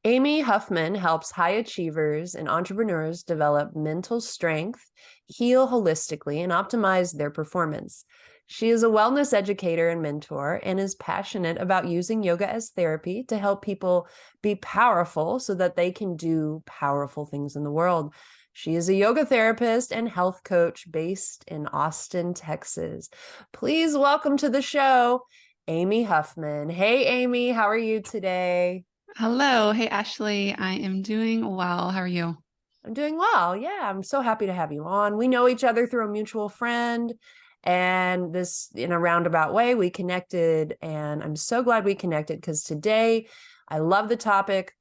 Amy Huffman helps high achievers and entrepreneurs develop mental strength, heal holistically, and optimize their performance. She is a wellness educator and mentor and is passionate about using yoga as therapy to help people be powerful so that they can do powerful things in the world. She is a yoga therapist and health coach based in Austin, Texas. Please welcome to the show, Amy Huffman. Hey, Amy, how are you today? Hello. Hey, Ashley. I am doing well. How are you? I'm doing well. Yeah, I'm so happy to have you on. We know each other through a mutual friend, and this, in a roundabout way, we connected. And I'm so glad we connected because today I love the topic,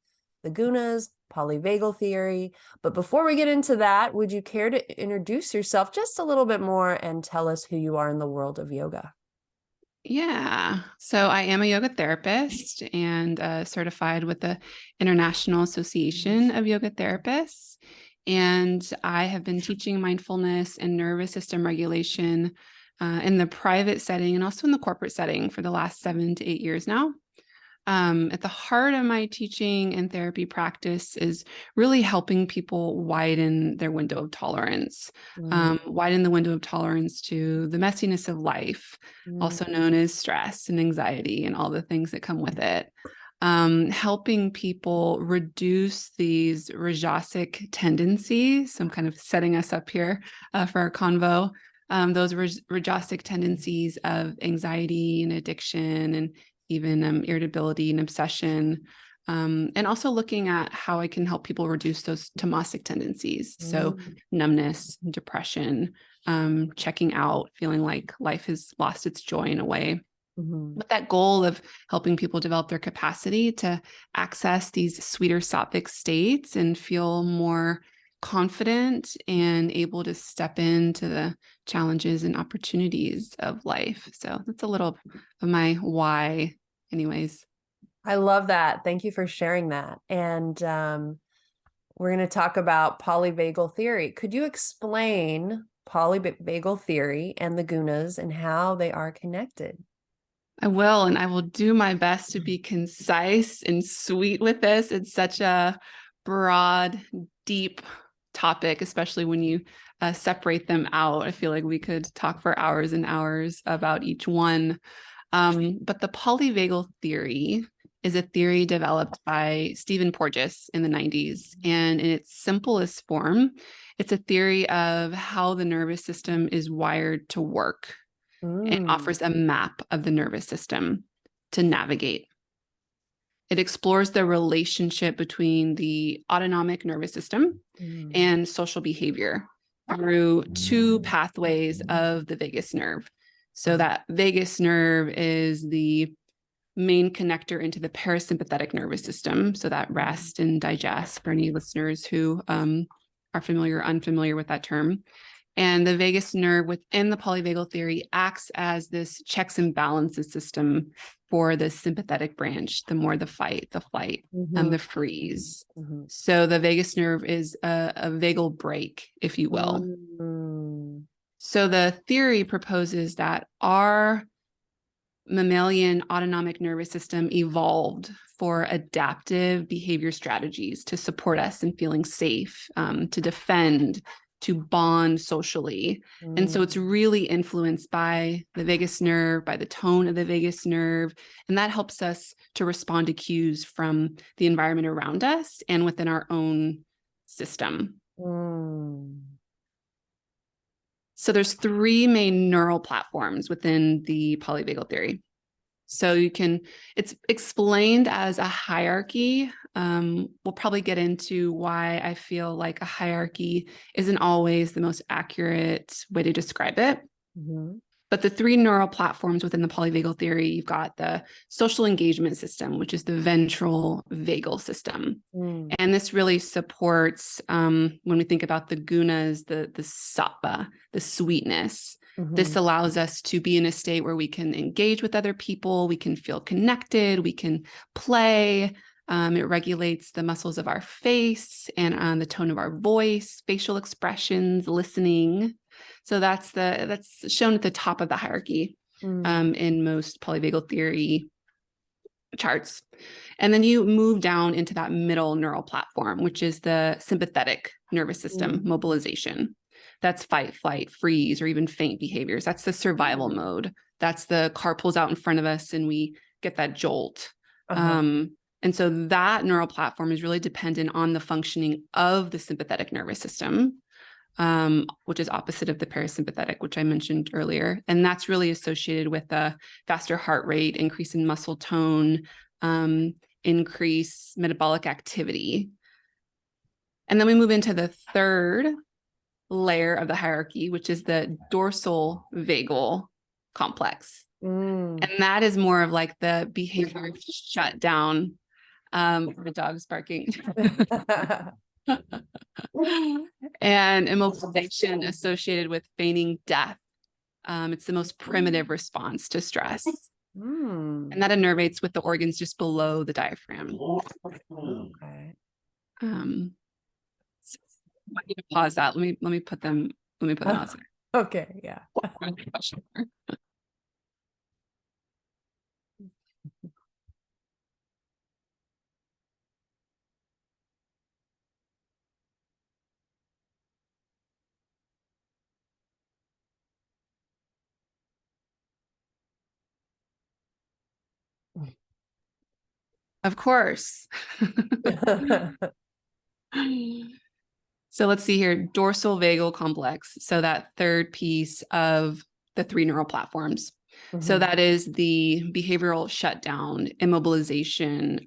the Gunas, polyvagal theory. But before we get into that, would you care to introduce yourself just a little bit more and tell us who you are in the world of yoga? Yeah. So I am a yoga therapist and certified with the International Association of Yoga Therapists. And I have been teaching mindfulness and nervous system regulation in the private setting and also in the corporate setting for the last 7 to 8 years now. At the heart of my teaching and therapy practice is really helping people widen their window of tolerance, Mm, widen the window of tolerance to the messiness of life, mm, also known as stress and anxiety and all the things that come with it. Helping people reduce these rajasic tendencies. So I'm kind of setting us up here for our convo. Those rajasic tendencies of anxiety and addiction and even irritability and obsession, and also looking at how I can help people reduce those tamasic tendencies. So mm, numbness, depression, checking out, feeling like life has lost its joy in a way. mhm. With that goal of helping people develop their capacity to access these sweeter sattvic states and feel more confident and able to step into the challenges and opportunities of life. So that's a little of my why, anyways. I love that. Thank you for sharing that. And we're going to talk about polyvagal theory. Could you explain polyvagal theory and the gunas and how they are connected? I will, and I will do my best to be concise and sweet with this. It's such a broad, deep topic, especially when you separate them out. I feel like we could talk for hours and hours about each one. But the polyvagal theory is a theory developed by Stephen Porges in the 90s. And in its simplest form, it's a theory of how the nervous system is wired to work and Mm, offers a map of the nervous system to navigate. It explores the relationship between the autonomic nervous system mm, and social behavior through two pathways of the vagus nerve. So that vagus nerve is the main connector into the parasympathetic nervous system. So that rest and digest for any listeners who are familiar or unfamiliar with that term. And the vagus nerve within the polyvagal theory acts as this checks and balances system for the sympathetic branch, the more the fight, the flight, mhm, the freeze. mhm. So the vagus nerve is a vagal brake, if you will. Mm, So the theory proposes that our mammalian autonomic nervous system evolved for adaptive behavior strategies to support us in feeling safe, to defend, to bond socially. And so it's mm, really influenced by the vagus nerve, by the tone of the vagus nerve. And that helps us to respond to cues from the environment around us and within our own system. mm. So there's three main neural platforms within the polyvagal theory. So it's explained as a hierarchy. We'll probably get into why I feel like a hierarchy isn't always the most accurate way to describe it. Mhm. But the three neural platforms within the polyvagal theory, you've got the social engagement system, which is the ventral vagal system. Mm, And this really supports, when we think about the gunas, the sattva, the sweetness. This mhm, allows us to be in a state where we can engage with other people, we can feel connected, we can play. It regulates the muscles of our face and the tone of our voice, facial expressions, listening. So that's shown at the top of the hierarchy mm, in most polyvagal theory charts. And then you move down into that middle neural platform, which is the sympathetic nervous system mobilization. That's fight, flight, freeze, or even faint behaviors. That's the survival mode. That's the car pulls out in front of us and we get that jolt. And so that neural platform is really dependent on the functioning of the sympathetic nervous system, which is opposite of the parasympathetic, which I mentioned earlier. And that's really associated with a faster heart rate, increase in muscle tone, increase metabolic activity. And then we move into the third layer of the hierarchy, which is the dorsal vagal complex. And that is more of like the behavior shutdown. The dog's barking. And immobilization associated with feigning death. It's the most primitive response to stress. And that innervates with the organs just below the diaphragm. Okay. So I need to pause that. Let me put them on. Okay, yeah. Of course. So let's see here, dorsal vagal complex. So that third piece of the three neural platforms. So that is the behavioral shutdown, immobilization.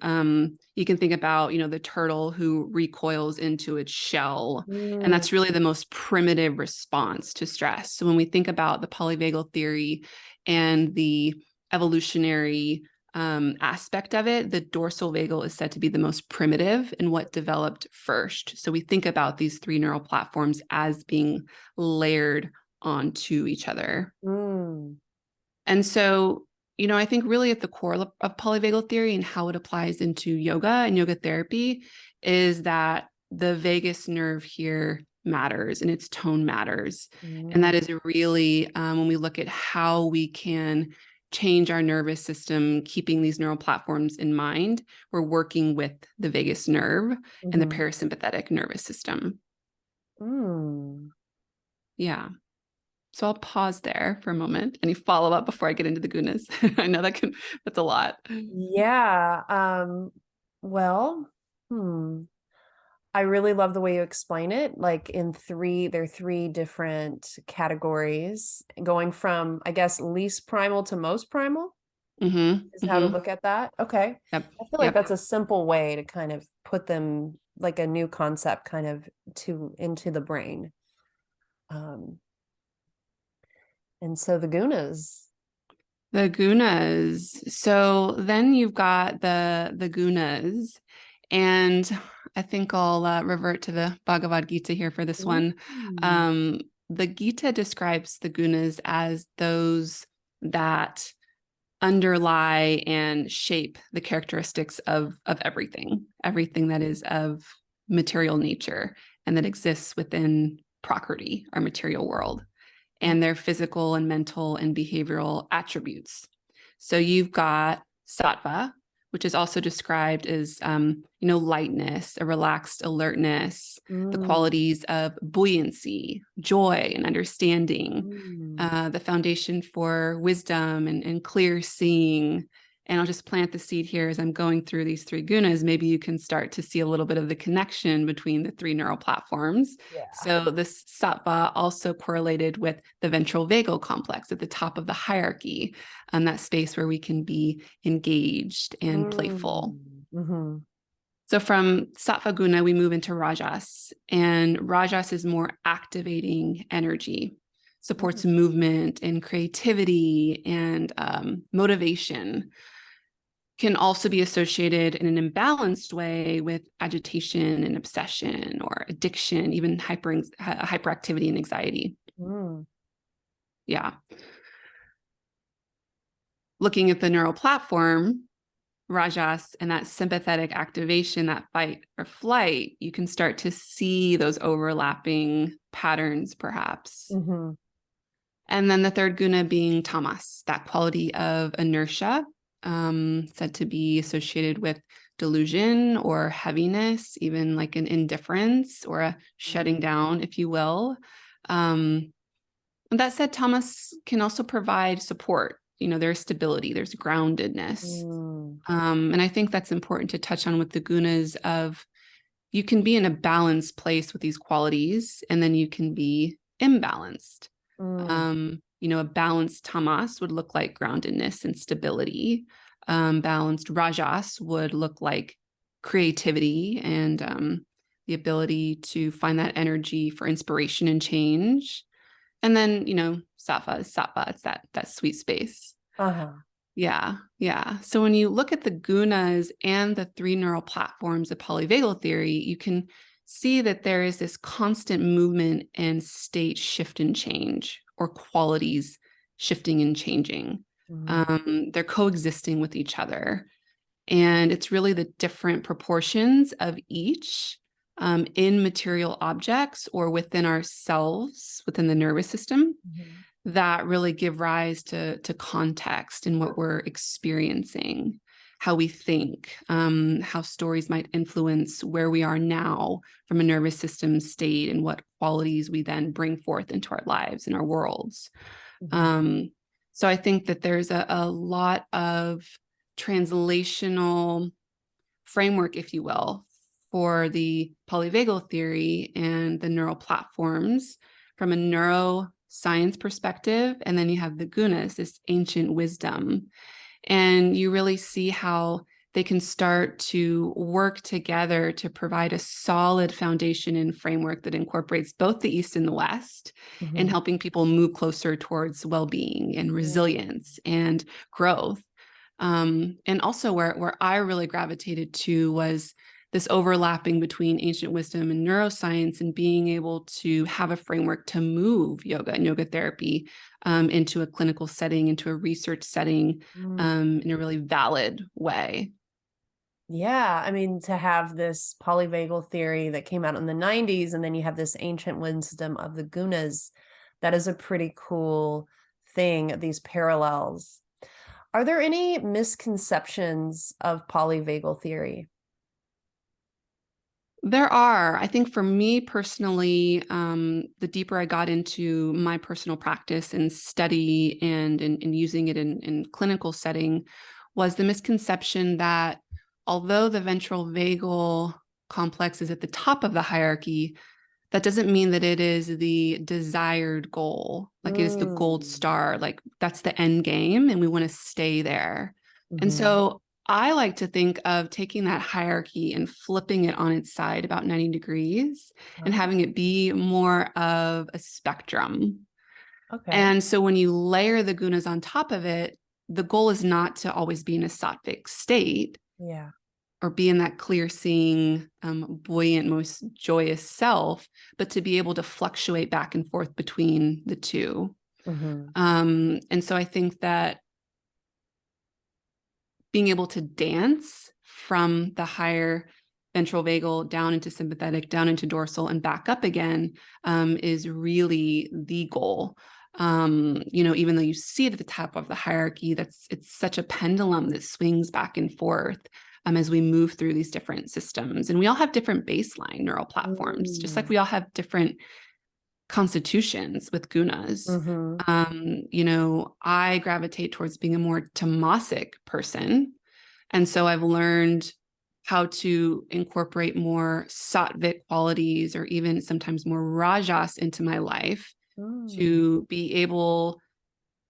You can think about, the turtle who recoils into its shell. And that's really the most primitive response to stress. So when we think about the polyvagal theory and the evolutionary aspect of it, the dorsal vagal is said to be the most primitive and what developed first. So we think about these three neural platforms as being layered onto each other. And so, I think really at the core of polyvagal theory and how it applies into yoga and yoga therapy is that the vagus nerve here matters and its tone matters. And that is really when we look at how we can change our nervous system, keeping these neural platforms in mind, we're working with the vagus nerve and the parasympathetic nervous system. Yeah. So I'll pause there for a moment. Any follow-up before I get into the gunas? I know that's a lot. Yeah. Well, I really love the way you explain it. Like there are three different categories going from, I guess, least primal to most primal is how to look at that. Okay. Yep. I feel like that's a simple way to kind of put them like a new concept kind of into the brain. And so the gunas. The gunas. So then you've got the gunas, and I think I'll revert to the Bhagavad Gita here for this one. The Gita describes the gunas as those that underlie and shape the characteristics of everything that is of material nature and that exists within Prakriti, our material world, and their physical and mental and behavioral attributes. So you've got sattva, which is also described as, lightness, a relaxed alertness, the qualities of buoyancy, joy, and understanding, the foundation for wisdom and clear seeing. And I'll just plant the seed here as I'm going through these three gunas. Maybe you can start to see a little bit of the connection between the three neural platforms. Yeah. So this sattva also correlated with the ventral vagal complex at the top of the hierarchy, that space where we can be engaged and playful. So from sattva guna, we move into rajas, and rajas is more activating energy, supports movement and creativity and motivation. Can also be associated in an imbalanced way with agitation and obsession or addiction, even hyperactivity and anxiety. Yeah. Looking at the neural platform, rajas, and that sympathetic activation, that fight or flight, you can start to see those overlapping patterns, perhaps. And then the third guna being tamas, that quality of inertia said to be associated with delusion or heaviness, even like an indifference or a shutting down, if you will. That said, Thomas can also provide support. There's stability, there's groundedness. Mm. And I think that's important to touch on with the gunas of you can be in a balanced place with these qualities, and then you can be imbalanced. Mm. A balanced tamas would look like groundedness and stability. Balanced rajas would look like creativity and the ability to find that energy for inspiration and change. And then, sattva is sattva. It's that sweet space. Uh-huh. Yeah. Yeah. So when you look at the gunas and the three neural platforms of polyvagal theory, you can see that there is this constant movement and state shift and change, or qualities shifting and changing. They're coexisting with each other. And it's really the different proportions of each in material objects or within ourselves, within the nervous system, that really give rise to context in what we're experiencing, how we think, how stories might influence where we are now from a nervous system state, and what qualities we then bring forth into our lives and our worlds. So I think that there's a lot of translational framework, if you will, for the polyvagal theory and the neural platforms from a neuroscience perspective. And then you have the gunas, this ancient wisdom. And you really see how they can start to work together to provide a solid foundation and framework that incorporates both the East and the West, and helping people move closer towards well-being and resilience and growth. And also where I really gravitated to was this overlapping between ancient wisdom and neuroscience, and being able to have a framework to move yoga and yoga therapy into a clinical setting, into a research setting, in a really valid way. Yeah, I mean, to have this polyvagal theory that came out in the 90s, and then you have this ancient wisdom of the gunas, that is a pretty cool thing, these parallels. Are there any misconceptions of polyvagal theory? There are. I think for me personally, the deeper I got into my personal practice and study and using it in clinical setting, was the misconception that although the ventral vagal complex is at the top of the hierarchy, that doesn't mean that it is the desired goal. Like it is the gold star, like that's the end game, and we want to stay there. And so I like to think of taking that hierarchy and flipping it on its side about 90 degrees and having it be more of a spectrum. Okay. And so when you layer the gunas on top of it, the goal is not to always be in a sattvic state. Yeah. Or be in that clear seeing, buoyant, most joyous self, but to be able to fluctuate back and forth between the two. And so I think that being able to dance from the higher ventral vagal down into sympathetic, down into dorsal, and back up again is really the goal. Even though you see it at the top of the hierarchy, it's such a pendulum that swings back and forth as we move through these different systems. And we all have different baseline neural platforms, just like we all have different constitutions with gunas. I gravitate towards being a more tamasic person. And so I've learned how to incorporate more sattvic qualities, or even sometimes more rajas, into my life to be able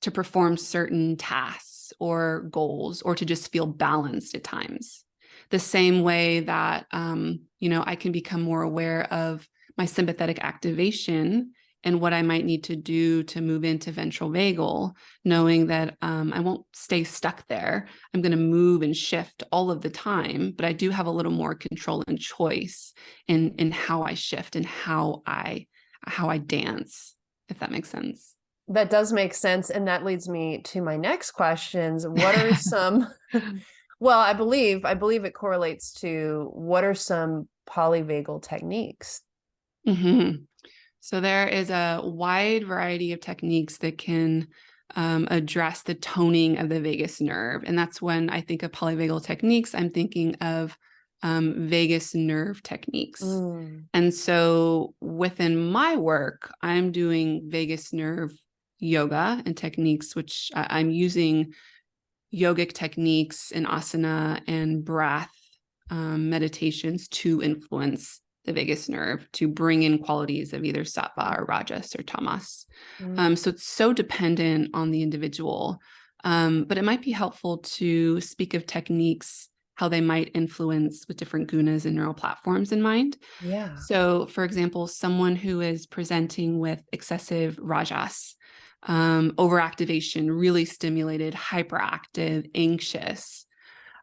to perform certain tasks or goals, or to just feel balanced at times. The same way that, I can become more aware of my sympathetic activation and what I might need to do to move into ventral vagal, knowing that I won't stay stuck there. I'm going to move and shift all of the time, but I do have a little more control and choice in how I shift and how I dance, if that makes sense. That does make sense. And that leads me to my next questions. What are some, well, I believe it correlates to what are some polyvagal techniques? So there is a wide variety of techniques that can address the toning of the vagus nerve. And that's when I think of polyvagal techniques, I'm thinking of vagus nerve techniques. And so within my work, I'm doing vagus nerve yoga and techniques, which I'm using yogic techniques and asana and breath meditations to influence the vagus nerve, to bring in qualities of either sattva or rajas or tamas. So it's so dependent on the individual, but it might be helpful to speak of techniques, how they might influence with different gunas and neural platforms in mind. Yeah. So, for example, someone who is presenting with excessive rajas, overactivation, really stimulated, hyperactive, anxious,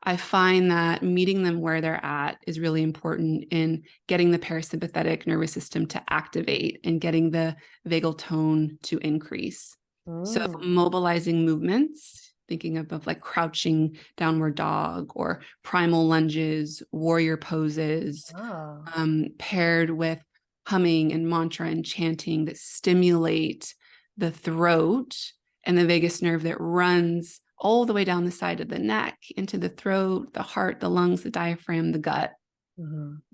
I find that meeting them where they're at is really important in getting the parasympathetic nervous system to activate and getting the vagal tone to increase. So mobilizing movements, thinking of like crouching downward dog or primal lunges, warrior poses, paired with humming and mantra and chanting that stimulate the throat and the vagus nerve that runs all the way down the side of the neck into the throat, the heart, the lungs, the diaphragm, the gut.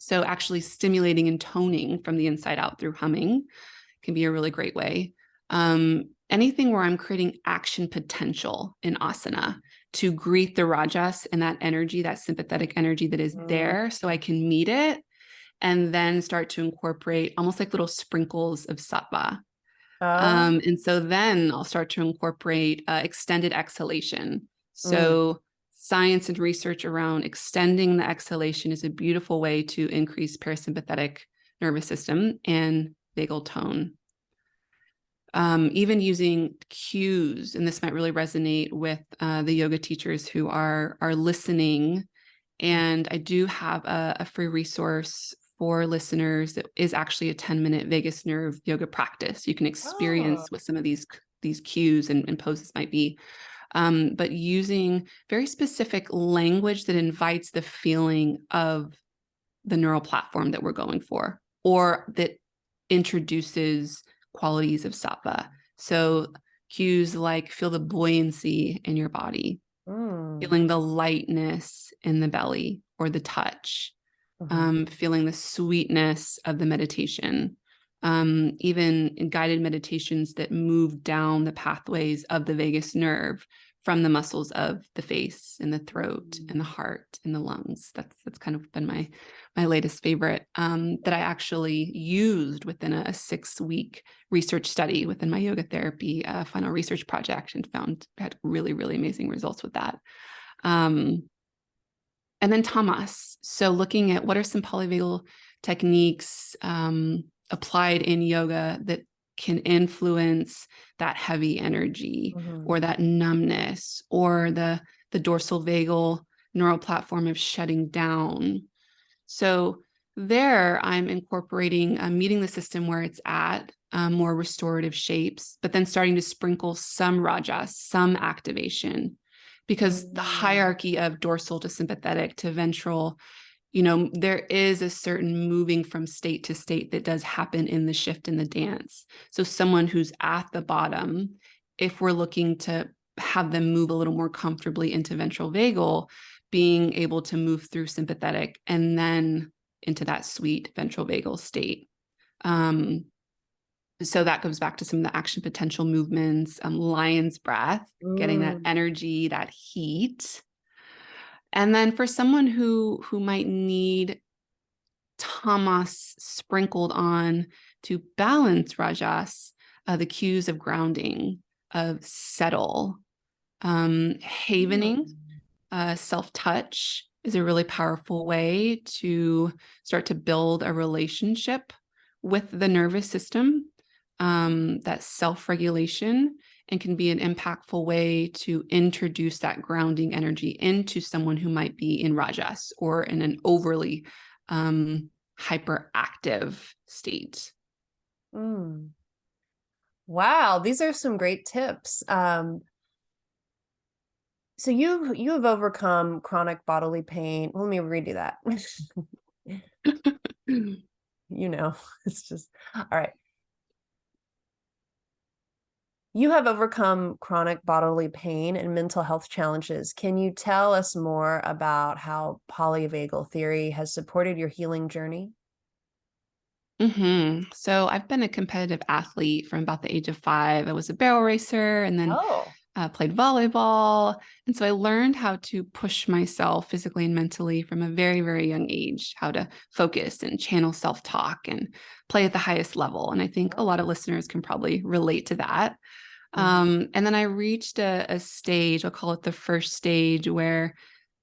So actually stimulating and toning from the inside out through humming can be a really great way. Anything where I'm creating action potential in asana to greet the rajas and that energy, that sympathetic energy that is there, so I can meet it and then start to incorporate almost like little sprinkles of sattva. And so then I'll start to incorporate extended exhalation. So science and research around extending the exhalation is a beautiful way to increase parasympathetic nervous system and vagal tone. Even using cues, and this might really resonate with the yoga teachers who are listening. And I do have a free resource for listeners that is actually a 10-minute vagus nerve yoga practice. You can experience what some of these cues and poses might be. But using very specific language that invites the feeling of the neural platform that we're going for, or that introduces qualities of sattva. So cues like feel the buoyancy in your body, feeling the lightness in the belly or the touch, feeling the sweetness of the meditation, even in guided meditations that move down the pathways of the vagus nerve from the muscles of the face and the throat and the heart and the lungs. That's kind of been my latest favorite, that I actually used within a 6-week research study within my yoga therapy final research project, and found had really, really amazing results with that. And then tamas. So looking at what are some polyvagal techniques applied in yoga that can influence that heavy energy or that numbness or the dorsal vagal neural platform of shutting down. So there I'm incorporating meeting the system where it's at, more restorative shapes, but then starting to sprinkle some rajas, some activation, because the hierarchy of dorsal to sympathetic to ventral, there is a certain moving from state to state that does happen in the shift in the dance. So someone who's at the bottom, if we're looking to have them move a little more comfortably into ventral vagal, being able to move through sympathetic and then into that sweet ventral vagal state. So that goes back to some of the action potential movements, lion's breath, getting that energy, that heat. And then for someone who might need tamas sprinkled on to balance rajas, the cues of grounding, of settle, havening, self-touch is a really powerful way to start to build a relationship with the nervous system, that self-regulation, and can be an impactful way to introduce that grounding energy into someone who might be in rajas or in an overly hyperactive state. Wow, these are some great tips. So you have overcome chronic bodily pain. Let me redo that. It's just all right. You have overcome chronic bodily pain and mental health challenges. Can you tell us more about how polyvagal theory has supported your healing journey? So I've been a competitive athlete from about the age of 5. I was a barrel racer and then Oh. played volleyball. And so I learned how to push myself physically and mentally from a very, very young age, how to focus and channel self talk and play at the highest level. And I think a lot of listeners can probably relate to that. Mhm. And then I reached a stage, I'll call it the first stage, where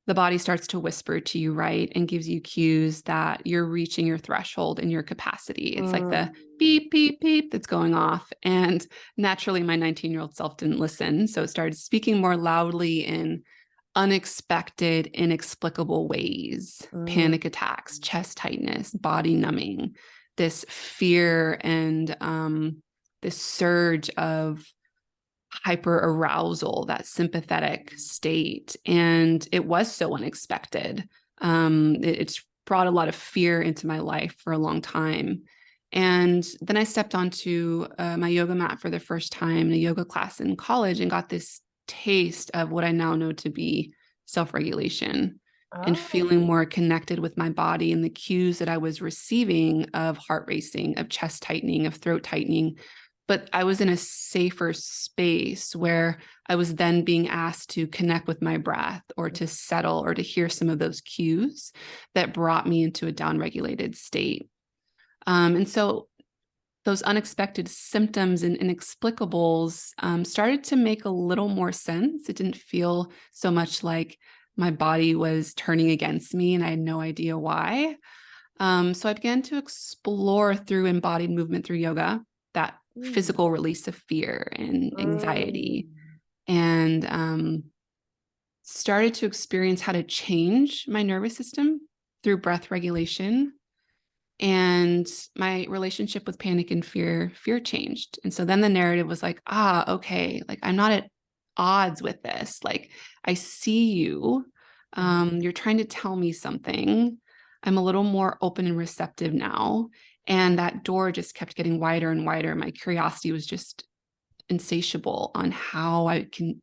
the body starts to whisper to you, right? And gives you cues that you're reaching your threshold and your capacity. It's like the Mm. beep, beep, beep that's going off. And naturally, my 19-year-old self didn't listen. So it started speaking more loudly in unexpected, inexplicable ways: Mm. panic attacks, chest tightness, body numbing, this fear, and this surge of hyper arousal, that sympathetic state. And it was so unexpected. It's brought a lot of fear into my life for a long time. And then I stepped onto my yoga mat for the first time in a yoga class in college and got this taste of what I now know to be self regulation and Oh. feeling more connected with my body and the cues that I was receiving of heart racing, of chest tightening, of throat tightening. But I was in a safer space where I was then being asked to connect with my breath or to settle or to hear some of those cues that brought me into a downregulated state. And so those unexpected symptoms and inexplicables started to make a little more sense. It didn't feel so much like my body was turning against me and I had no idea why. So I began to explore through embodied movement through yoga that Mm. physical release of fear and anxiety, Mm. and started to experience how to change my nervous system through breath regulation. And my relationship with panic and fear changed. And so then the narrative was like, okay, like I'm not at odds with this. Like I see you. Mhm. You're trying to tell me something. I'm a little more open and receptive now. And that door just kept getting wider and wider. My curiosity was just insatiable on how I can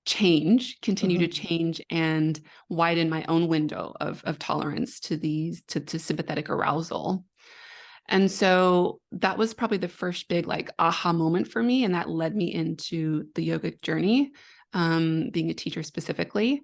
continue to Mhm. change and widen my own window of tolerance to to sympathetic arousal. And so that was probably the first big like aha moment for me. And that led me into the yoga journey, being a teacher specifically.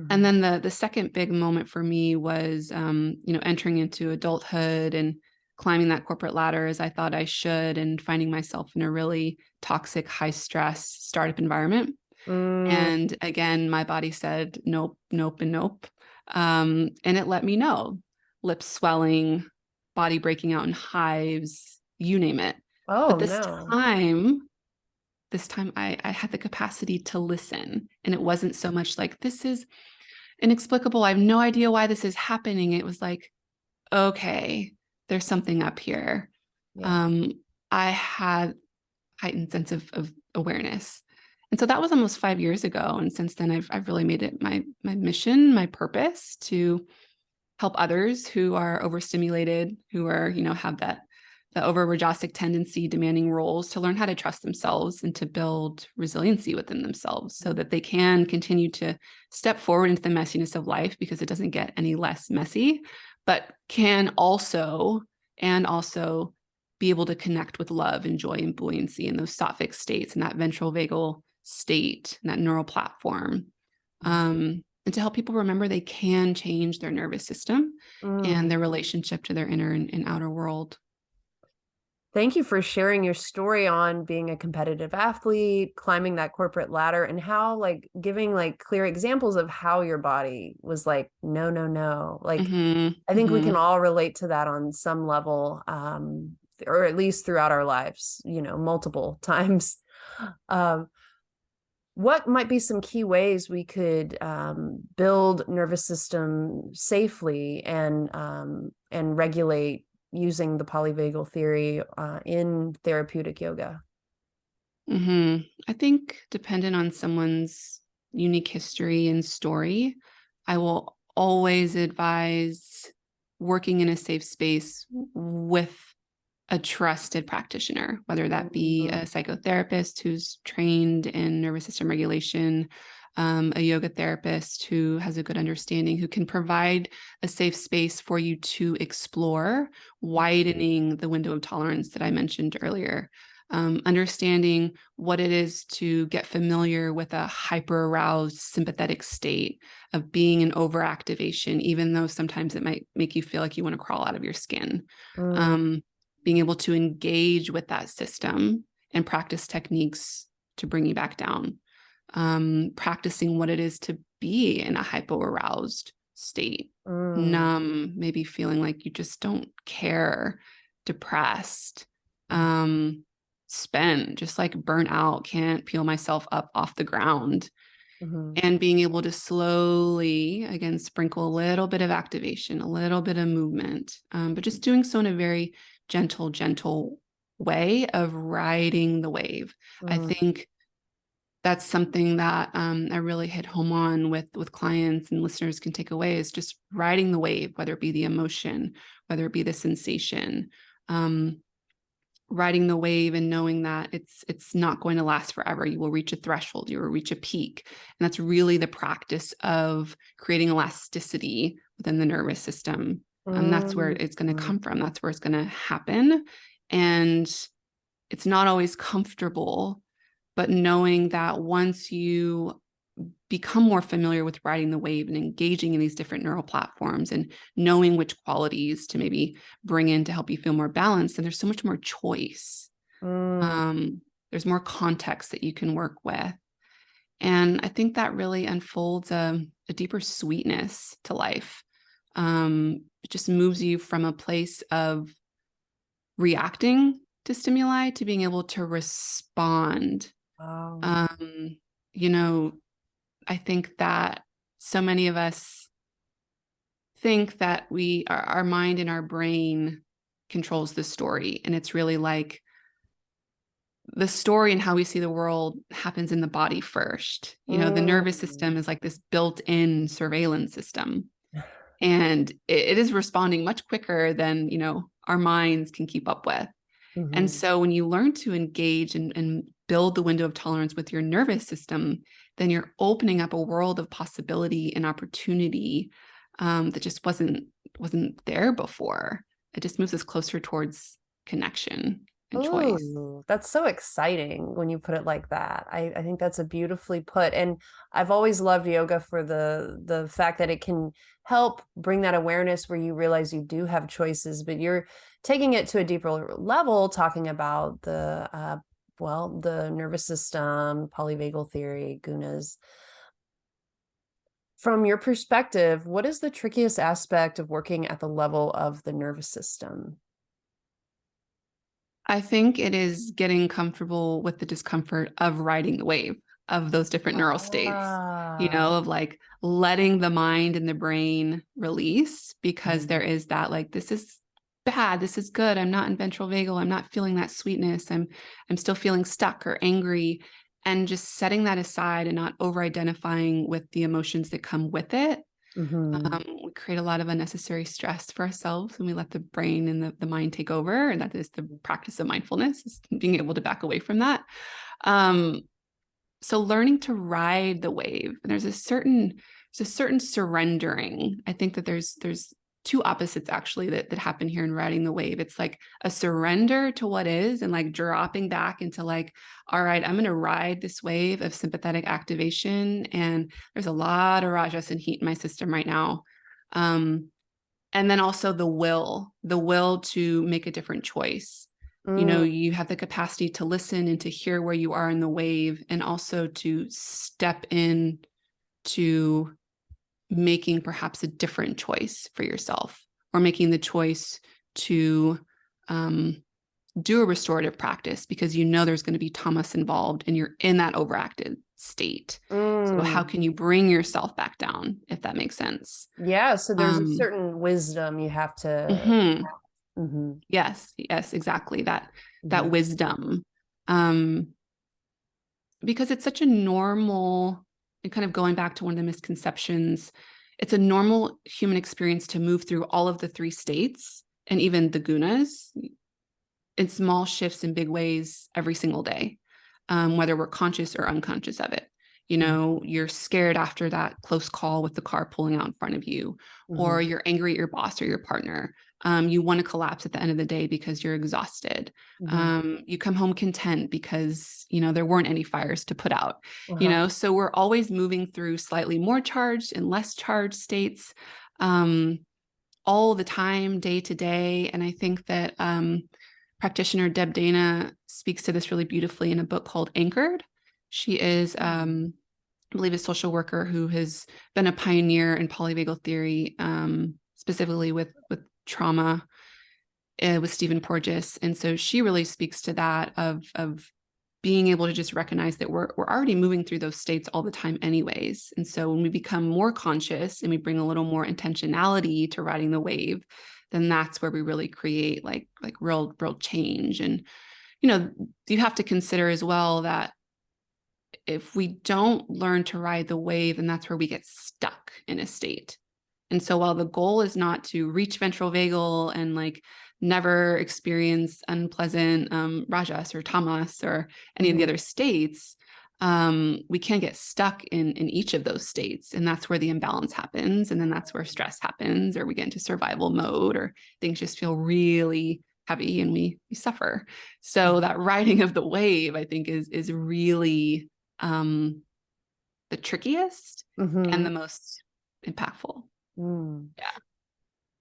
And Mhm. then the second big moment for me was, entering into adulthood and climbing that corporate ladder as I thought I should, and finding myself in a really toxic, high stress startup environment. Mm. And again, my body said nope, nope, and nope. And it let me know: lips swelling, body breaking out in hives, you name it. Oh, But this no. time, I had the capacity to listen. And it wasn't so much like, this is inexplicable, I have no idea why this is happening. It was like, okay, there's something up here. Yeah. Um, I had heightened sense of awareness. And so that was almost 5 years ago. And since then I've really made it my mission, my purpose to help others who are overstimulated, who are, have that the over rajasic tendency demanding roles, to learn how to trust themselves and to build resiliency within themselves so that they can continue to step forward into the messiness of life, because it doesn't get any less messy, but can also be able to connect with love and joy and buoyancy in those sattvic states and that ventral vagal state and that neural platform. And to help people remember they can change their nervous system and Mm. their relationship to their inner and outer world. Thank you for sharing your story on being a competitive athlete, climbing that corporate ladder, and how, like, giving like clear examples of how your body was like, no, no, no. Like, Mm-hmm, I think we mm-hmm, can all relate to that on some level, or at least throughout our lives, multiple times. Um, what might be some key ways we could build nervous system safely and regulate using the polyvagal theory in therapeutic yoga? mm-hmm. I think dependent on someone's unique history and story, I will always advise working in a safe space with a trusted practitioner, whether that be Mhm. a psychotherapist who's trained in nervous system regulation, a yoga therapist who has a good understanding, who can provide a safe space for you to explore, widening the window of tolerance that I mentioned earlier. Understanding what it is to get familiar with a hyper aroused sympathetic state of being in overactivation, even though sometimes it might make you feel like you want to crawl out of your skin. Mm, Um, Being able to engage with that system and practice techniques to bring you back down. Practicing what it is to be in a hypo-aroused state, mm, numb, maybe feeling like you just don't care, depressed, mm, spent, just like burnt out, can't peel myself up off the ground. mhm, And being able to slowly, again, sprinkle a little bit of activation, a little bit of movement, but just doing so in a very gentle way of riding the wave. I mm, think that's something that I really hit home on with clients and listeners can take away is just riding the wave, whether it be the emotion, whether it be the sensation, um, riding the wave and knowing that it's not going to last forever. You will reach a threshold, you will reach a peak, and that's really the practice of creating elasticity within the nervous system. That's where mm, it's going to mm, come from. That's where it's going to happen, and it's not always comfortable, but knowing that once you become more familiar with riding the wave and engaging in these different neural platforms and knowing which qualities to maybe bring in to help you feel more balanced, and there's so much more choice. mm. Um, there's more context that you can work with. And I think that really unfolds a deeper sweetness to life. It just moves you from a place of reacting to stimuli to being able to respond. Wow. Um, you know, I think that so many of us think that our mind and our brain controls the story. And it's really like the story and how we see the world happens in the body first. The nervous Mm, system is like this built-in surveillance system. And it is responding much quicker than, our minds can keep up with. And mhm. so when you learn to engage and build the window of tolerance with your nervous system, then you're opening up a world of possibility and opportunity that just wasn't there before. It just moves us closer towards connection and choice. Ooh, that's so exciting when you put it like that. I think that's a beautifully put. And I've always loved yoga for the fact that it can help bring that awareness where you realize you do have choices, but you're taking it to a deeper level, talking about the nervous system, polyvagal theory, gunas. From your perspective, what is the trickiest aspect of working at the level of the nervous system? I think it is getting comfortable with the discomfort of riding the wave of those different neural states, Ah. of like letting the mind and the brain release because Mhm. there is that like, this is bad, this is good. I'm not in ventral vagal. I'm not feeling that sweetness. I'm still feeling stuck or angry. And just setting that aside and not over identifying with the emotions that come with it. Mhm. We create a lot of unnecessary stress for ourselves when we let the brain and the mind take over. And that is the practice of mindfulness, is being able to back away from that. Um, so learning to ride the wave, and there's a certain surrendering. I think that there's two opposites actually that happen here in riding the wave. It's like a surrender to what is and like dropping back into like, all right, I'm going to ride this wave of sympathetic activation. And there's a lot of rajas and heat in my system right now. Um, and then also the will to make a different choice. Mm, You have the capacity to listen and to hear where you are in the wave, and also to step in to making perhaps a different choice for yourself, or making the choice to um, do a restorative practice because there's going to be tamas involved and you're in that overactive state. So how mm. can you bring yourself back down, if that makes sense? Yeah, so there's a Um, certain wisdom you have to. mhm. Mhm, Yes, exactly. That mhm, wisdom. Um, because it's such a normal, and kind of going back to one of the misconceptions, it's a normal human experience to move through all of the three states and even the gunas. in small shifts in big ways every single day, whether we're conscious or unconscious of it. You know, you're scared after that close call with the car pulling out in front of you, or Mm-hmm. you're angry at your boss or your partner. You want to collapse at the end of the day because you're exhausted. Mm-hmm. You come home content because, you know, there weren't any fires to put out, you Uh-huh. know, so we're always moving through slightly more charged and less charged states, all the time, day to day. And I think that practitioner Deb Dana speaks to this really beautifully in a book called Anchored. She is, I believe, a social worker who has been a pioneer in polyvagal theory, specifically with trauma, with Stephen Porges. And so she really speaks to that of being able to just recognize that we're already moving through those states all the time anyways. And so when we become more conscious and we bring a little more intentionality to riding the wave, then that's where we really create like real change. And you know, you have to consider as well that if we don't learn to ride the wave, then that's where we get stuck in a state. And so while the goal is not to reach ventral vagal and like never experience unpleasant rajas or tamas or any of the Mm-hmm. other states, we can get stuck in each of those states. And that's where the imbalance happens. And then that's where stress happens, or we get into survival mode, or things just feel really heavy and we suffer. So that riding of the wave, I think, is really the trickiest and Mm-hmm. the most impactful. Mm. Yeah.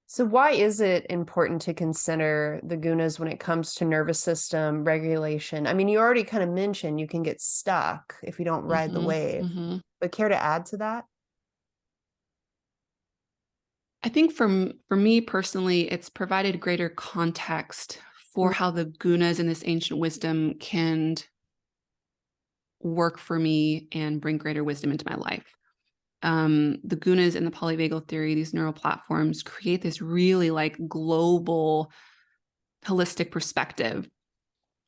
So why is it important to consider the gunas when it comes to nervous system regulation? I mean, you already kind of mentioned you can get stuck if you don't ride the Mm-hmm, wave, mm-hmm. but care to add to that? I think for me personally, it's provided greater context for how the gunas in this ancient wisdom can work for me and bring greater wisdom into my life. The gunas in the polyvagal theory, these neural platforms, create this really like global, holistic perspective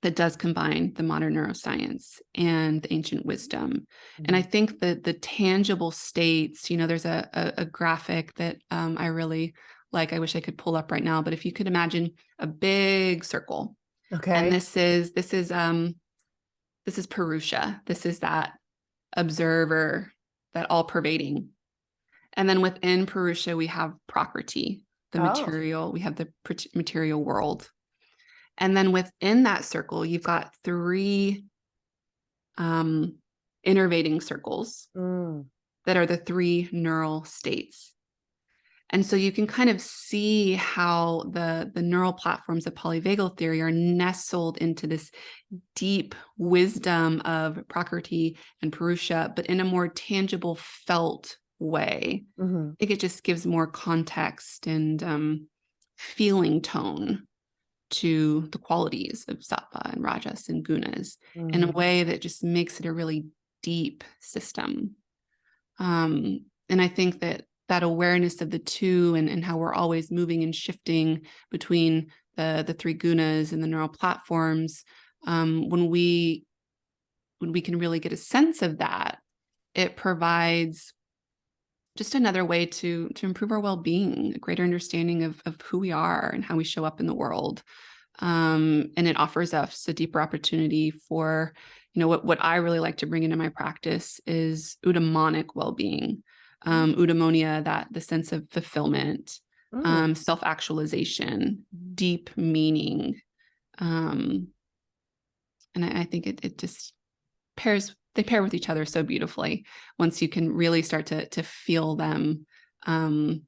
that does combine the modern neuroscience and the ancient wisdom. And I Mhm. think that the tangible states, you know, there's a graphic that I really like. I wish I could pull up right now, but if you could imagine a big circle, and Okay. this is Purusha. This is that observer, that all pervading. And then within Purusha, we have Prakriti, the Oh. material. We have the material world. And then within that circle, you've got three innervating circles Mm. that are the three neural states. And so you can kind of see how the neural platforms of polyvagal theory are nestled into this deep wisdom of Prakriti and Purusha, but in a more tangible, felt way. Hmm. I think it just gives more context and feeling tone to the qualities of sattva and rajas and gunas in a Mm. way that just makes it a really deep system. And I think that that awareness of the two and how we're always moving and shifting between the three gunas and the neural platforms, when we can really get a sense of that, it provides just another way to improve our well-being, a greater understanding of who we are and how we show up in the world. And it offers us a deeper opportunity for, you know, what I really like to bring into my practice is eudaimonic well-being, eudaimonia, that the sense of fulfillment, Mm. self-actualization, deep meaning. And I think it just they pair with each other so beautifully once you can really start to feel them. And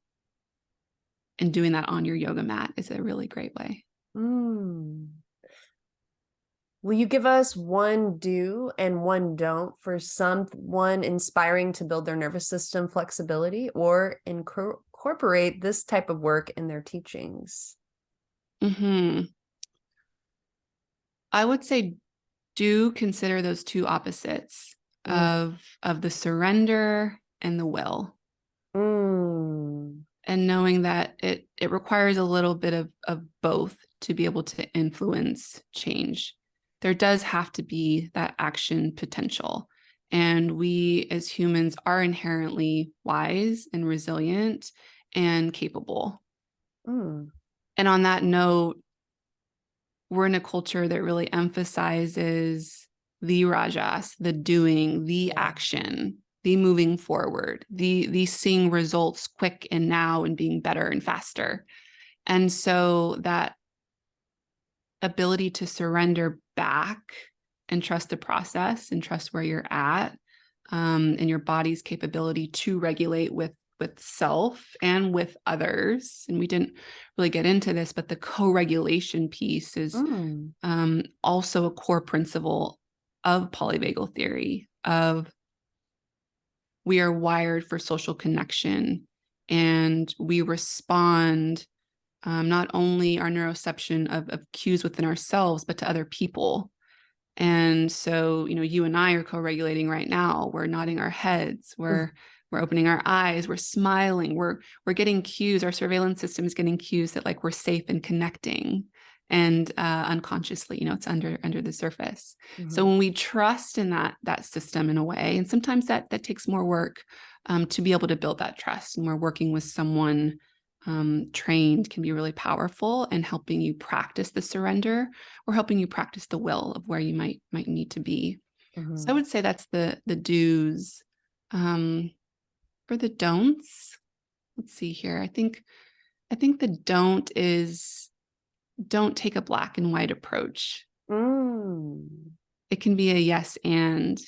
doing that on your yoga mat is a really great way. Mm. Will you give us one do and one don't for someone inspiring to build their nervous system flexibility or incorporate this type of work in their teachings? Mm-hmm. I would say do consider those two opposites Mm. of the surrender and the will, Mm. and knowing that it requires a little bit of both to be able to influence change. There does have to be that action potential, and we as humans are inherently wise and resilient and capable. Mm. And on that note, we're in a culture that really emphasizes the rajas, the doing, the action, the moving forward, the seeing results quick and now and being better and faster. And so that ability to surrender back and trust the process and trust where you're at, and your body's capability to regulate with self and with others. And we didn't really get into this, but the co-regulation piece is also a core principle of polyvagal theory of we are wired for social connection, and we respond not only our neuroception of cues within ourselves, but to other people. And so, you and I are co-regulating right now. We're nodding our heads. We're opening our eyes. We're smiling. We're getting cues. Our surveillance system is getting cues that like we're safe and connecting. And unconsciously, it's under the surface. So when we trust in that system in a way, and sometimes that takes more work to be able to build that trust. And we're working with someone trained can be really powerful and helping you practice the surrender or helping you practice the will of where you might need to be. So I would say that's the do's. For the don'ts, let's see here. I think the don't is don't take a black and white approach. It can be a yes and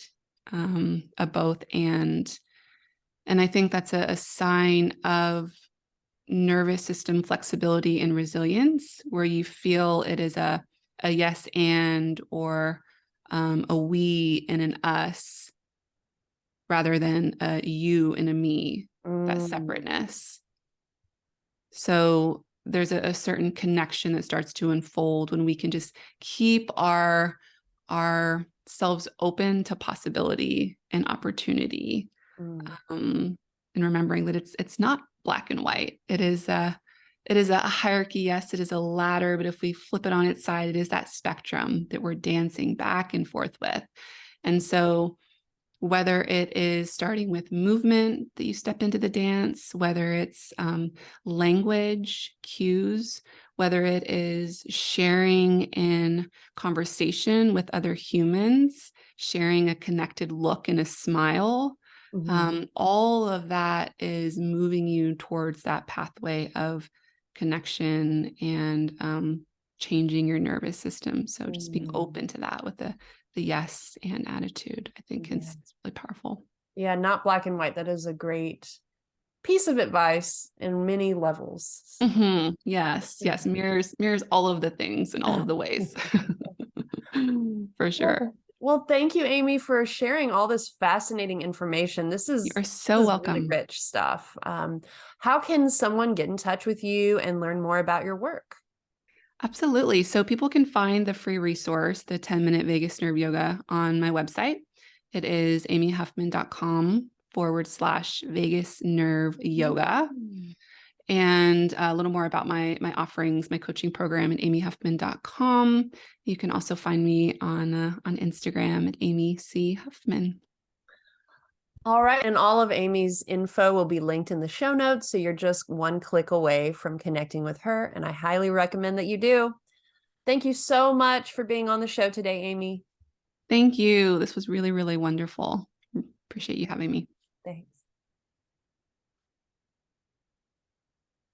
a both and I think that's a sign of nervous system flexibility and resilience, where you feel it is a yes and or a we and an us rather than a you and a me, that separateness. So there's a certain connection that starts to unfold when we can just keep our selves open to possibility and opportunity, and remembering that it's not black and white. It is a hierarchy. Yes, it is a ladder, but if we flip it on its side, it is that spectrum that we're dancing back and forth with. And so whether it is starting with movement that you step into the dance, whether it's language cues, whether it is sharing in conversation with other humans, sharing a connected look and a smile, all of that is moving you towards that pathway of connection and changing your nervous system. So just being open to that with the yes and attitude, I think is really powerful. Yeah, not black and white. That is a great piece of advice in many levels. Yes, mirrors all of the things in all of the ways. For sure. Well, thank you, Amy, for sharing all this fascinating information. You're so welcome. Really rich stuff. How can someone get in touch with you and learn more about your work? Absolutely. So people can find the free resource, the 10-minute vagus nerve yoga, on my website. It is amyhuffman.com/vagus nerve yoga. And a little more about my offerings, my coaching program at amyhuffman.com. You can also find me on Instagram at Amy C. Huffman. All right. And all of Amy's info will be linked in the show notes. So you're just one click away from connecting with her. And I highly recommend that you do. Thank you so much for being on the show today, Amy. Thank you. This was really, really wonderful. Appreciate you having me.